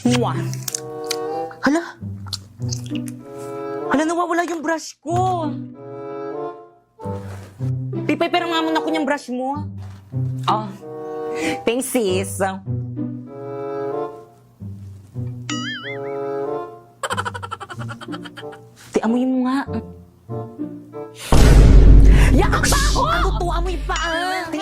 Mwah! Hala! Hala, nawawala yung brush ko. Pipay, pero nga muna ko niyang brush mo. Oh, thanks, sis. Amuyin mo nga. Yak ba ako? Ano to? Amoy pa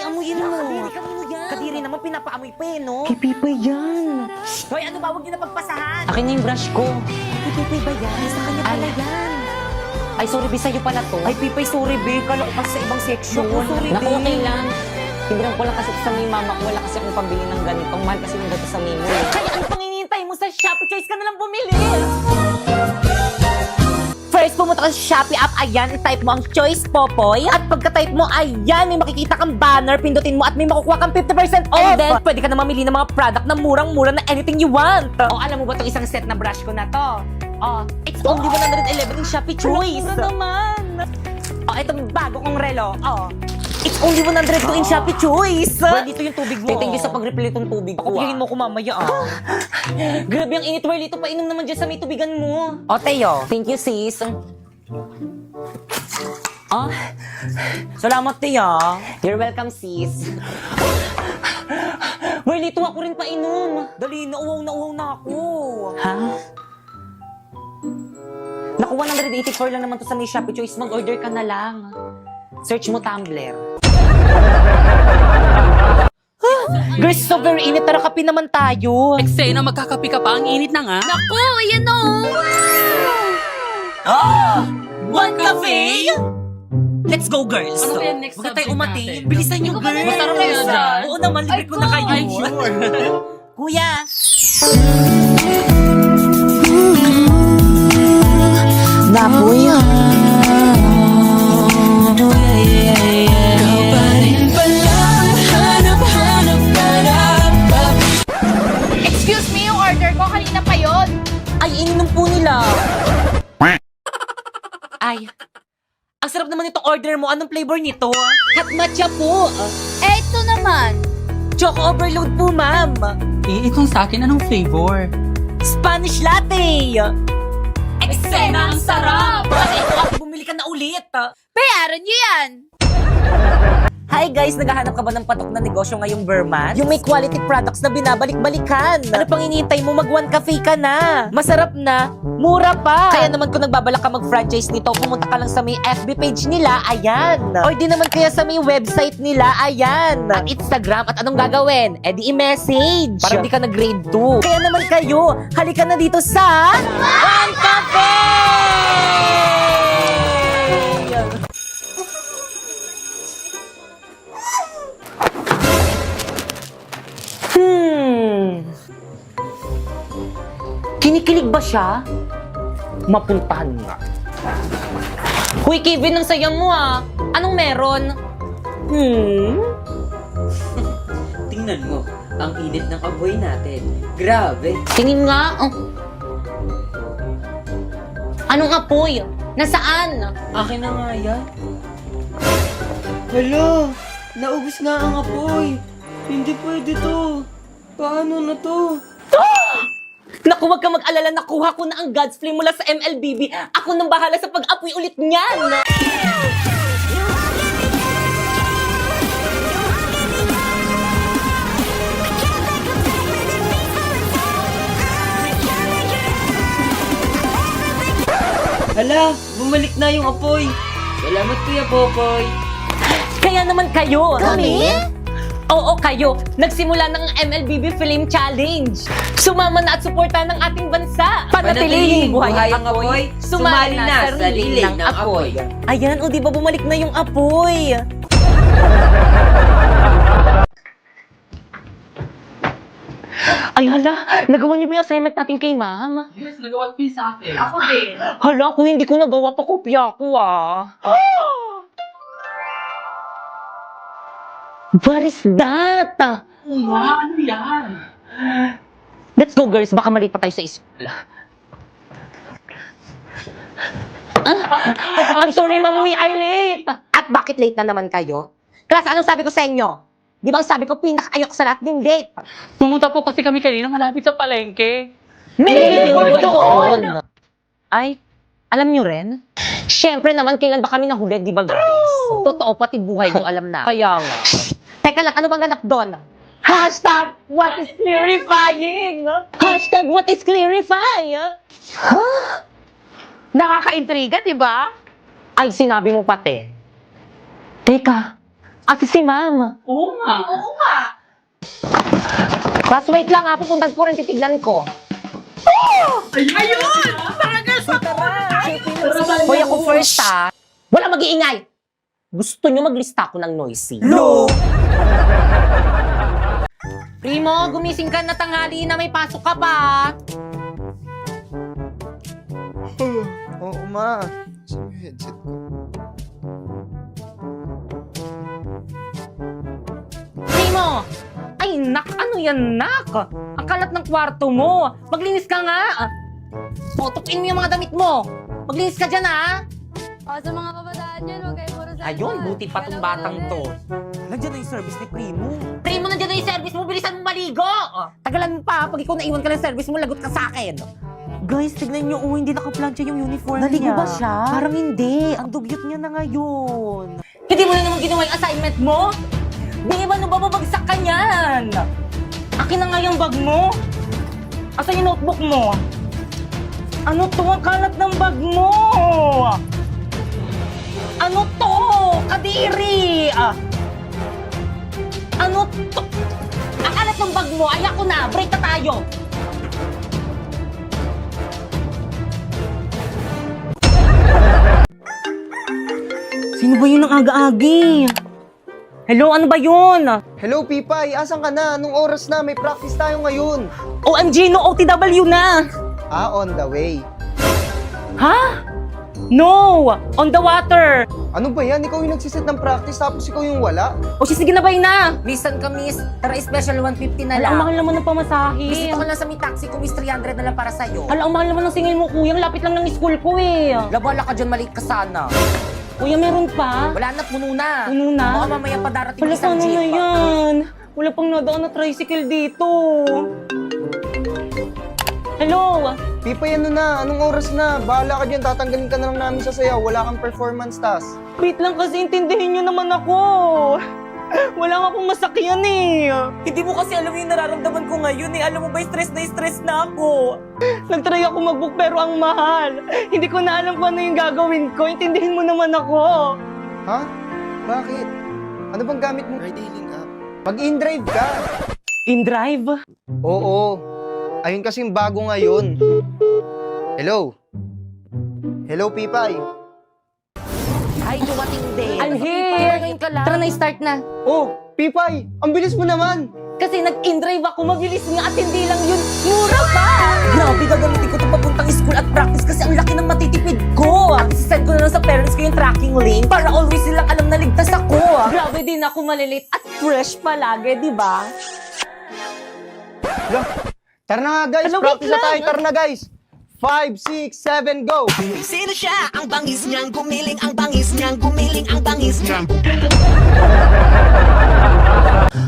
amuyin mo. Kadiri ka mo yan. Kadiri naman, pinapaamoy pa no? Kay Pipay yan. Hoy, ano ba? Huwag niyo na pagpasahan. Akin na yung brush ko. Kay Pipay ba yan? Sa kanya pala yan. Ay, sorry, B, sa'yo pala to. Ay, Pipay, sorry, B. Kala ko kasi sa ibang section. Sorry, B. Naku, okay lang. Tignan ko lang kasi sa may mama ko. Wala kasi akong pambili ng ganitong. Mahal kasi yung gato sa Mimo. Kaya ano pang hinihintay mo sa Shopee? Choice ka na lang bumili. First, pumunta ka sa Shopee app, ayan, type mo ang Choice Popoy. At pagka-type mo, ayan, may makikita kang banner, pindutin mo at may makukuha kang 50% off. And then, pwede ka na mamili ng mga product na murang-mura na anything you want. O, alam mo ba itong isang set na brush ko na to? O, it's only 111 in Shopee Choice. Mura naman. O, itong bago kong relo. O, it's only 102 in Shopee Choice. Well, dito yung tubig mo. Thank you sa pag-replay itong tubig ko. Kopyahin mo ko mamaya, Grabe ang init, Whirly. Ito, painom naman dyan sa may tubigan mo. O, Teo. Thank you, sis. Salamat, Tia. You're welcome, sis. Whirly, ito ako rin painom. Dali, nauwaw na ako. Ha? Naku, 184 lang naman to sa may Shopee Choice. Mag-order ka na lang. Search mo Tumblr. Girls, so very init. Tara, kape naman tayo. Eksena, magkakapi ka pa. Ang init na nga. Naku, ayan o! One cafe? Let's go, girls. Ano kaya next Huwag tayo subject umati. natin? Bilisan nyo, girls. Masarap kaya dyan? Oo naman, libre ko na kayo. Ay, sure. Kuya. Napoy. Excuse me, yung order ko kanina pa yon. Ay, ininom po nila. Ay, ang sarap naman itong order mo. Anong flavor nito? Hot matcha po. Ito naman. Choco overload po, ma'am. Itong sa akin, anong flavor? Spanish latte. Eksena, ang sarap. Bumili ka na ulit. Bayaran niyo yan. Hi guys, naghahanap ka ba ng patok na negosyo ngayong Burman? Yung may quality products na binabalik-balikan. Ano pang hinihintay mo? Mag-one cafe ka na. Masarap na, mura pa. Kaya naman kung nagbabalak ka mag-franchise nito, pumunta ka lang sa may FB page nila, ayan. Or di naman kaya sa may website nila, ayan. At Instagram, at anong gagawin? Eh di i-message. Parang di ka na grade 2. Kaya naman kayo, halika na dito sa One Cafe! Kinikilig ba siya? Mapuntahan nga. Hoy, Kevin, ang saya mo Anong meron? Tingnan mo, ang init ng apoy natin. Grabe. Tingin nga. Anong apoy? Nasaan? Akin na nga yan. Hala, naubos nga ang apoy. Hindi pwede to. Paano na to? Naku, wag ka mag-alala. Nakuha ko na ang God's Flame mula sa MLBB. Ako nang bahala sa pag-apoy ulit niyan. Hala, bumalik na yung apoy. Salamat, Kuya Popoy. Kaya naman kayo. Kami? Oo, kayo. Nagsimula ng MLBB Flame Challenge. Sumama na at suporta ng ating bansa. Panatilihin buhay ang apoy. Sumali na sa liling ng apoy. Ayan, o di ba bumalik na yung apoy? Ay, hala. Nagawa niyo ba yung assignment natin kay ma'am? Yes, nagawa ko yung sa akin. Ako din. Hala, kung hindi ko nagawa, pakopya ko What is that? Wow, ano yan? Let's go, girls. Baka mali pa tayo sa school. I'm sorry, ma'am. We are late. At bakit late na naman kayo? Class, anong sabi ko sa inyo? Di ba sabi ko, pinaka-ayok sa lahat din date. Pumunta po kasi kami kanina malapit sa palengke. May doon. Ay, alam nyo rin? Siyempre naman, kailan ba kami nahuli, di ba guys? Totoo, pati buhay ko alam na. Kaya nga. Teka lang, ano bang ganap doon? Hashtag, what is clarifying? Hashtag, what is clarifying? Nakaka-intriga, di ba? Ay, sinabi mo pati. Teka, ate si ma'am. Oo nga. Class, wait lang ha, pupuntan ko rin, titignan ko. Ayun! Talaga sa Hoy, ako first ha. Wala mag-iingay. Gusto nyo maglista ko ng noisy. No! Primo, gumising ka na tanghali na may pasok ka pa. Oo, ma. Saan yung headset ko? Primo! Ay, nak, ano yan, nak? Ang kalat ng kwarto mo. Maglinis ka nga. O, tukin mo yung mga damit mo. Maglinis ka dyan, ha? O, sa mga kabataan yun, huwag kayo puro sa Ayun, buti pa tong batang to. Nandiyan na yung service ni Primo. Primo, nandiyan na yung service mo. Bilisan mo maligo. Tagalan mo pa. Pag ikaw naiwan ka ng service mo, lagot ka sa akin. Guys, tignan nyo, hindi nakaplansya yung uniform Naligo niya. ba siya? Parang hindi. Ang dugyot niya na ngayon. Hindi mo na naman ginawa yung assignment mo? Di ba, ano ba babagsak ka niyan? Akin na nga yung bag mo. Asa yung notebook mo? Ano to? Ang kalat ng bag mo! Ano to? Kadiri! Ano to? Ang kalat ng bag mo! Ayak ko na! Break na tayo! Sino ba yun ang aga-agi? Hello, ano ba yun? Hello, Pipay. Asan ka na? Anong oras na? May practice tayo ngayon. OMG, no OTW na! On the way. Ha? No! On the water! Ano ba yan? Ikaw yung nagsiset ng practice tapos ikaw yung wala? O sige na ba na? Listen ka, miss. Tara, special 150 na lang. Ang mahal naman ng pamasahe. Dito ka lang sa may taxi ko, miss. 300 na lang para sa'yo. Hala, ang mahal naman ng singil mo, kuya. Ang lapit lang ng school ko eh. Labala ka dyan, maliit ka sana. Kuya, meron pa? Wala na, puno na. Puno na? Baka mamaya pa darating Wala, isang paano jeep. na yan? Wala pang nadaan na tricycle dito. Hello? Pipay, ano na? Anong oras na? Bahala ka dyan. Tatanggalin ka na lang namin sa sayaw. Wala kang performance task. Wait lang kasi intindihin nyo naman ako. Wala nga akong masakyan eh. Hindi mo kasi alam yung nararamdaman ko ngayon eh. Alam mo ba, stress na ako. Nagtry ako mag-book pero ang mahal. Hindi ko na alam kung ano yung gagawin ko. Intindihin mo naman ako. Ha? Bakit? Ano bang gamit mo? Ride-hailing app. Mag-in-drive ka. In-drive? Oo. Ayun kasing bago ngayon. Hello? Hello, Pipay? Ay, dumating din. I'm here. Ngayon ka lang. Tara na, start na. Oh, Pipay! Ang bilis mo naman! Kasi nag-in-drive ako, mabilis nga at hindi lang yun. Mura pa! Grabe, gagamitin ko itong papuntang school at practice kasi ang laki ng matitipid ko. At send ko na lang sa parents ko yung tracking link para always silang alam na ligtas ako. Grabe din ako malilate at fresh palagi, di ba? Tara na nga, guys! Hello, Practice wait na tayo! lang. Tara na, guys! 5, 6, 7, go! Sino siya? Ang bangis niyang gumiling, ang bangis niyang gumiling, ang bangis niyang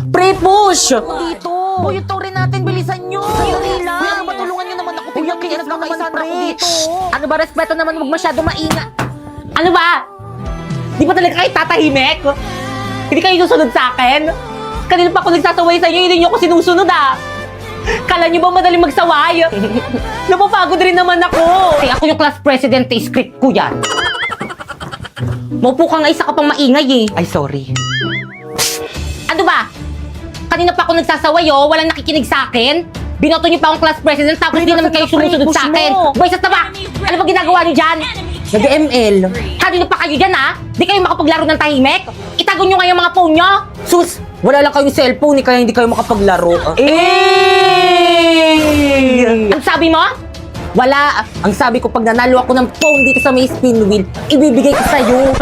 Pre-push! Dito! Uy, ito rin natin, bilisan nyo! Dali lang! Kuya, matulungan nyo naman ako. Kuya, kaya nagkakaisa na ako dito. Ano ba, respeto naman, huwag masyado maingat. Ano ba? Di ba talaga kayo tatahimik? Hindi kayo susunod sa akin? Kanina pa ako nagsasaway sa inyo, hindi nyo ako sinusunod Kala nyo ba madaling magsaway? Napapagod rin naman ako. Kasi ako yung class president, script ko yan. Maupo ka nga, isa ka pang maingay Ay, sorry. Ano ba? Kanina pa ako nagsasaway walang nakikinig sa akin. Binoto niyo pa akong class president tapos hindi naman kayo sumusunod sa akin. Boys at taba! Ano ba ginagawa niyo dyan? Nag-ML. Kanina pa kayo dyan Di kayo makapaglaro ng tahimik? Itago niyo nga yung mga phone niyo. Sus! Wala lang kayong cellphone kaya hindi kayo makapaglaro. Ang sabi mo? Wala. Ang sabi ko pag nanalo ako ng phone dito sa may spin wheel, ibibigay ko sa'yo.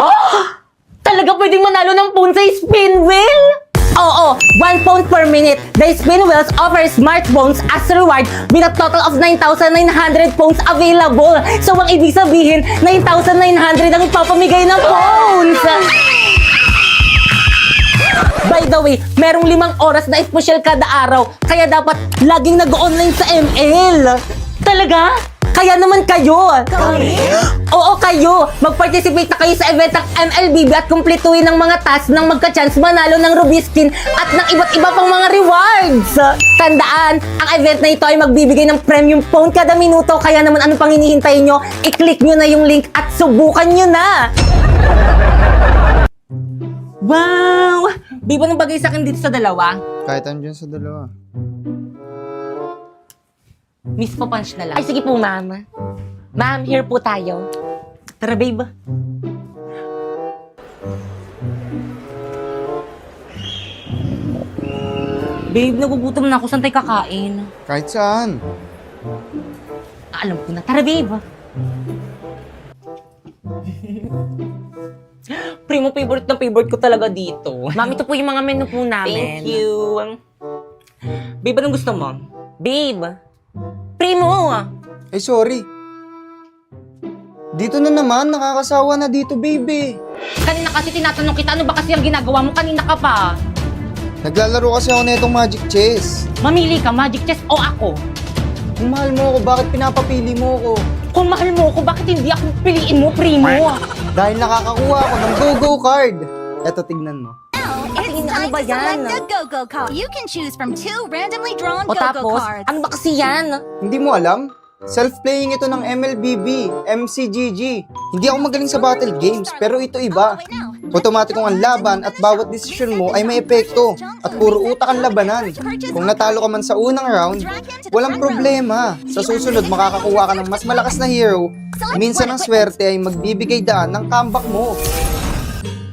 Talaga pwedeng manalo ng phone sa spin wheel? Oo, 1 phone per minute. The Spin Wheels offers smartphones as a reward with a total of 9,900 phones available. So, ang ibig sabihin, 9,900 ang ipapamigay ng phones. By the way, merong 5 oras na espesyal kada araw, kaya dapat laging nag-online sa ML. Talaga? Kaya naman kayo. Oo, kayo. Mag-participate na kayo sa event ng MLBB at kumpletuhin ng mga tasks nang magka-chance manalo ng Ruby Skin at ng iba't iba pang mga rewards. Tandaan, ang event na ito ay magbibigay ng premium phone kada minuto, kaya naman ano pang hinihintay nyo? I-click nyo na yung link at subukan nyo na. Wow! Di ba nang bagay sa akin dito sa dalawa? Kahit andyan sa dalawa. Miss pa-punch na lang. Ay, sige po, ma'am. Ma'am, here po tayo. Tara, babe. Babe, nagugutom na ako. Saan tayo kakain? Kahit saan. Alam ko na. Tara, babe. Primo, favorite na favorite ko talaga dito. Ma'am, ito po yung mga menu po namin. Thank you. Babe, anong gusto mo? Babe. Primo! Eh, sorry. Dito na naman, nakakasawa na dito, baby. Kanina kasi tinatanong kita, ano ba kasi ang ginagawa mo? Kanina ka pa. Naglalaro kasi ako na itong Magic Chess. Mamili ka, Magic Chess o ako? Kung mahal mo ako, bakit pinapapili mo ako? Kung mahal mo ako, bakit hindi ako piliin mo, Primo? Dahil nakakakuha ako ng Go-Go card. Eto, tignan mo. Patingin na, ano ba yan? Select a go-go card. You can choose from 2 randomly drawn O go-go tapos, cards. ano ba kasi yan? Hindi mo alam? Self-playing ito ng MLBB, MCGG. Hindi ako magaling sa battle games, pero ito iba. Automatikong ang laban at bawat desisyon mo ay may epekto at puro utak ang labanan. Kung natalo ka man sa unang round, walang problema. Sa susunod, makakakuha ka ng mas malakas na hero. Minsan ang swerte ay magbibigay daan ng comeback mo.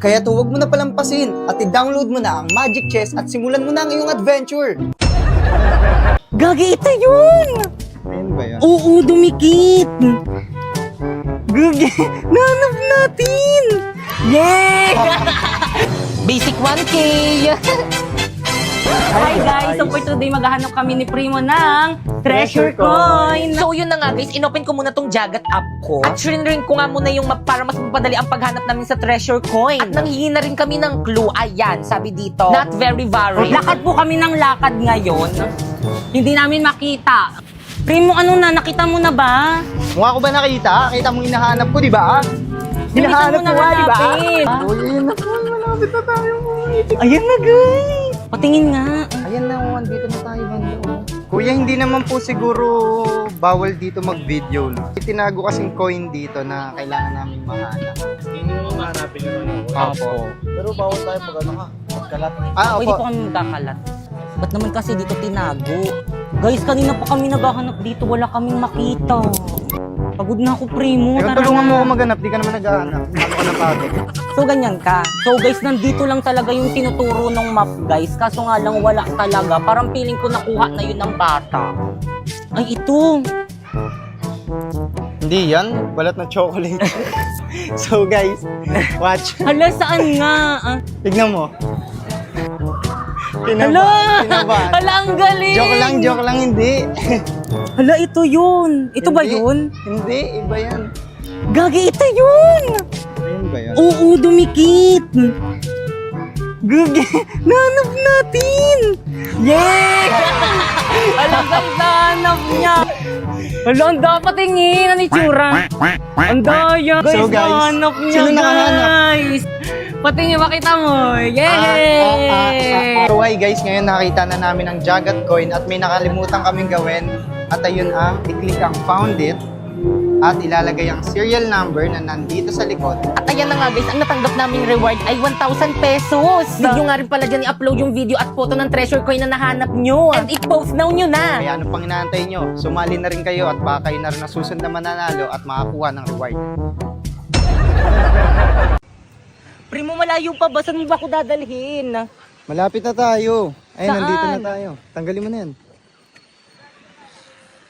Kaya huwag mo na palampasin at i-download mo na ang Magic Chess at simulan mo na ang iyong adventure. Gagi, ito yun! Ayun ba yan? Oo, dumikit! Gagi, nanap natin! Yay! Basic 1K! Hi guys! So for today, maghahanap kami ni Primo ng Treasure Coin! So yun na nga guys, inopen ko muna tong Jagat app ko. At rin ko nga muna yung map para mas mapadali ang paghanap namin sa Treasure Coin. At nanghihingi na rin kami ng clue. Ayan, sabi dito. Not very worried. Lakad po kami ng lakad ngayon. Hindi namin makita. Primo, ano na? Nakita mo na ba? Mukha ko ba nakita? Kita mo hinahanap ko, di ba? Hinahanap ko nga, di ba? Uy, naku, malapit na tayo. Ayan na guys! Patingin nga. Ayan na, andito na tayo, banda. Kuya, hindi naman po siguro bawal dito mag-video, no? Itinago kasing coin dito na kailangan namin mahanap. Hindi mo mahanapin naman ako. Opo. Pero bawal tayo pag ano ka, magkalat. Pwede Opo. po kami magkakalat. Ba't naman kasi dito tinago? Guys, kanina pa kami naghahanap dito. Wala kaming makita. Pagod na ako, Primo. Ikaw, Tara tulungan na. mo ako maghanap, di ka naman naghahanap. Ano ka napagod? So, ganyan ka. So, guys, nandito lang talaga yung tinuturo ng map, guys. Kaso nga lang, wala talaga. Parang feeling ko nakuha na yun ng bata. Ay, ito. Hindi yan, balat na chocolate. So guys, watch. Hala, saan nga? Tignan mo. Hala! Kinabahan. Hala, ang galing! Joke lang, hindi. Hala, ito yun. Ito ba Hindi. yun? Hindi, iba yan. Gagi, ito yun! Ayun ba yan? Oo, dumikit! Gagi, nanap natin! Yay! Alam ka, nanap niya! Hala, ang dapat tingin! Ano yung tsura? Ang daya! Guys, So, guys, nanap niya, sino nakahanap? guys! Pati niya, makita mo! Yay! So hi guys, ngayon nakita na namin ang Jagat coin at may nakalimutan kaming gawin. At ayun ang, i-click ang found it at ilalagay ang serial number na nandito sa likod. At ayan na nga guys, ang natanggap naming reward ay 1,000 pesos. Huwag nyo nga rin pala dyan i-upload yung video at photo ng treasure coin na nahanap nyo. And i-post now nyo na. Kaya ano pang inaantay nyo? Sumali na rin kayo at baka kayo na rin ang susunod na mananalo at makakuha ng reward. Primo, malayo pa ba? Saan mo ba ako dadalhin? Malapit na tayo. Ayun, Saan? nandito na tayo. Tanggalin mo na yan.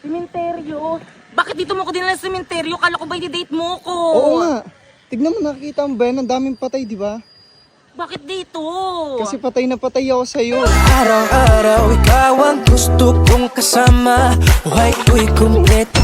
Sementeryo? Bakit dito mo ko dinala sa sementeryo? Kala ko ba i-date mo ko? Oo nga. Tignan mo, nakikita mo ba yan? Ang daming patay, di ba? Bakit dito? Kasi patay na patay ako sa'yo. Araw-araw ikaw ang gusto kong kasama. Buhay ko'y kumpleto.